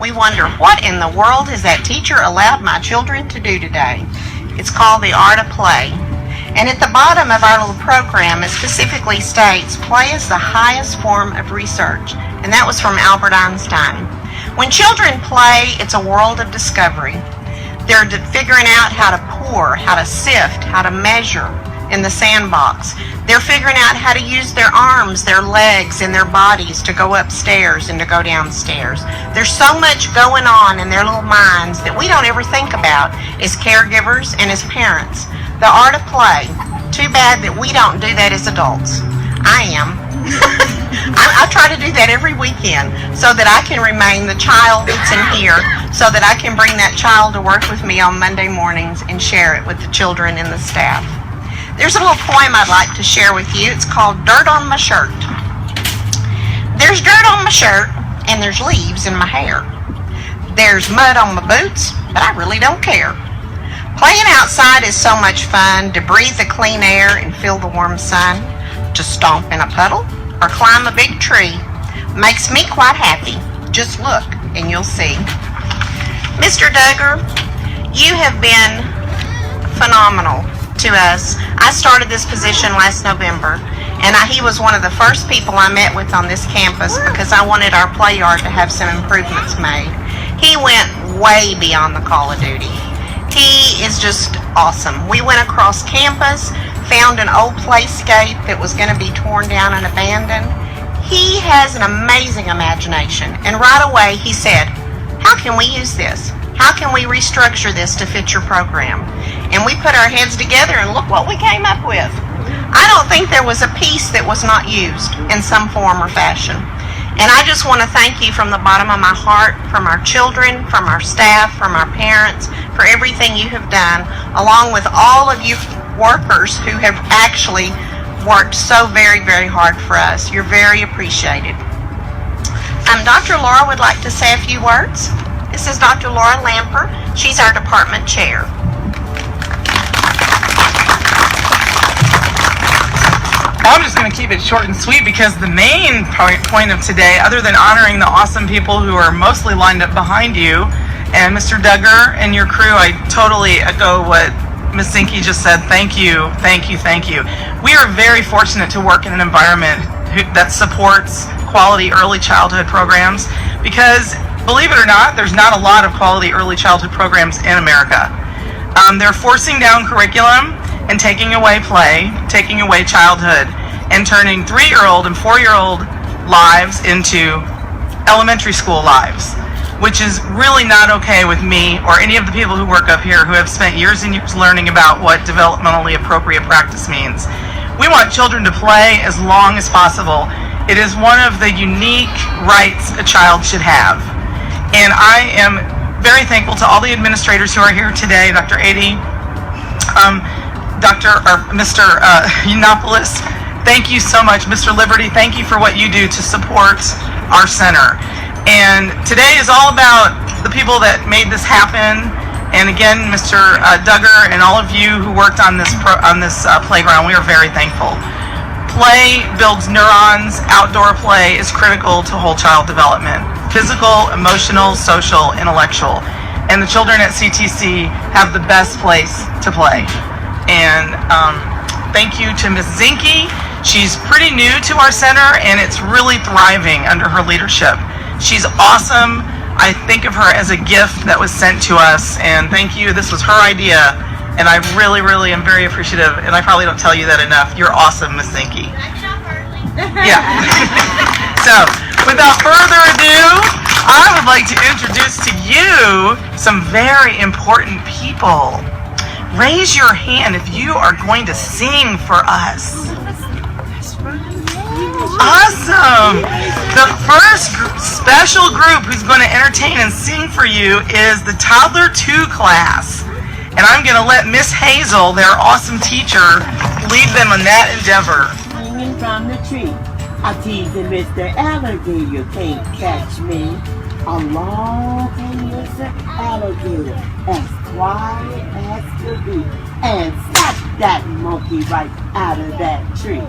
We wonder, what in the world has that teacher allowed my children to do today? It's called the art of play. And at the bottom of our little program, it specifically states, play is the highest form of research. And that was from Albert Einstein. When children play, it's a world of discovery. They're figuring out how to pour, how to sift, how to measure in the sandbox. They're figuring out how to use their arms, their legs, and their bodies to go upstairs and to go downstairs. There's so much going on in their little minds that we don't ever think about as caregivers and as parents. The art of play. Too bad that we don't do that as adults. I am. I try to do that every weekend so that I can remain the child that's in here, so that I can bring that child to work with me on Monday mornings and share it with the children and the staff. There's a little poem I'd like to share with you. It's called Dirt on My Shirt. There's dirt on my shirt and there's leaves in my hair. There's mud on my boots, but I really don't care. Playing outside is so much fun, to breathe the clean air and feel the warm sun, to stomp in a puddle or climb a big tree makes me quite happy. Just look and you'll see. Mr. Duggar, you have been phenomenal to us. I started this position last November, and he was one of the first people I met with on this campus because I wanted our play yard to have some improvements made. He went way beyond the call of duty. He is just awesome. We went across campus, found an old playscape that was going to be torn down and abandoned. He has an amazing imagination, and right away he said, how can we use this? How can we restructure this to fit your program? And we put our heads together and look what we came up with. I don't think there was a piece that was not used in some form or fashion. And I just want to thank you from the bottom of my heart, from our children, from our staff, from our parents, for everything you have done, along with all of you workers who have actually worked so very, very hard for us. You're very appreciated. Dr. Laura would like to say a few words. This is Dr. Laura Lamper. She's our department chair. I'm just going to keep it short and sweet because the main point of today, other than honoring the awesome people who are mostly lined up behind you, and Mr. Duggar and your crew, I totally echo what Ms. Zinke just said. Thank you, thank you, thank you. We are very fortunate to work in an environment that supports quality early childhood programs because, believe it or not, there's not a lot of quality early childhood programs in America. They're forcing down curriculum and taking away play, taking away childhood, and turning 3-year-old and 4-year-old lives into elementary school lives, which is really not okay with me or any of the people who work up here who have spent years and years learning about what developmentally appropriate practice means. We want children to play as long as possible. It is one of the unique rights a child should have. And I am very thankful to all the administrators who are here today, Dr. Ady, Mr. Yiannopoulos, thank you so much. Mr. Liberty, thank you for what you do to support our center. And today is all about the people that made this happen. And again, Mr. Duggar and all of you who worked on this playground, we are very thankful. Play builds neurons. Outdoor play is critical to whole child development. Physical, emotional, social, intellectual. And the children at CTC have the best place to play. And thank you to Ms. Zinke. She's pretty new to our center and it's really thriving under her leadership. She's awesome. I think of her as a gift that was sent to us, and thank you. This was her idea, and I really, really am very appreciative, and I probably don't tell you that enough. You're awesome, Ms. Zinke. Yeah. So, without further ado, I would like to introduce to you some very important people. Raise your hand if you are going to sing for us. Awesome! The first special group who's going to entertain and sing for you is the Toddler 2 class. And I'm going to let Miss Hazel, their awesome teacher, lead them in that endeavor. Swinging from the tree, I teasing Mr. Alligator, can't catch me. Along came Mr. Alligator, as quiet as could be, and snap that monkey right out of that tree.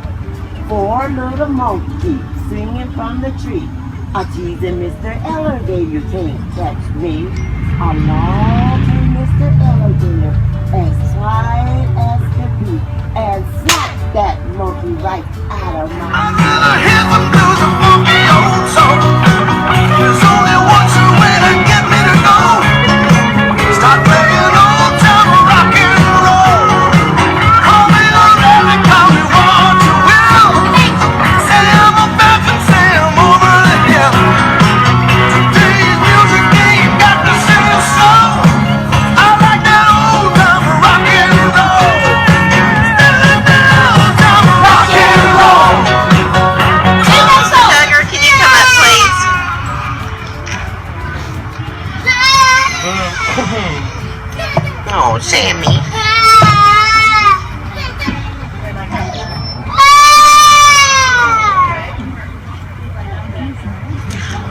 4 little monkeys singing from the tree. I tease and Mr. Alligator, you can't catch me. I'm long and Mr. Alligator, as quiet as can be, and snap that monkey right out of my I'd rather hear the blues of funky old soul. There's only one true way to get me to go. Start playing old time rock and roll. Call me a rabbit, call me what you will. Say I'm a baffin', say I'm over the hill. Today's music ain't got to sing a song. I like that old time rock and roll. Old time rock and roll. Tugger, can you come up, please? Oh, Sammy.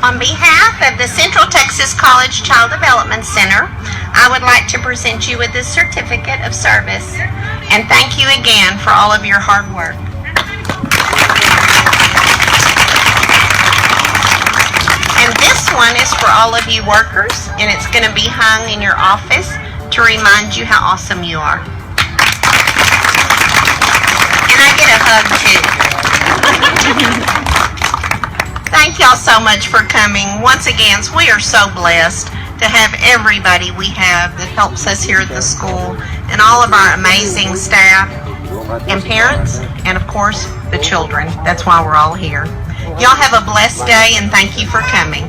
On behalf of the Central Texas College Child Development Center, I would like to present you with this certificate of service and thank you again for all of your hard work. And this one is for all of you workers, and it's going to be hung in your office to remind you how awesome you are. And I get a hug too. Thank y'all so much for coming. Once again, we are so blessed to have everybody we have that helps us here at the school, and all of our amazing staff and parents, and of course the children. That's why we're all here. Y'all have a blessed day, and thank you for coming.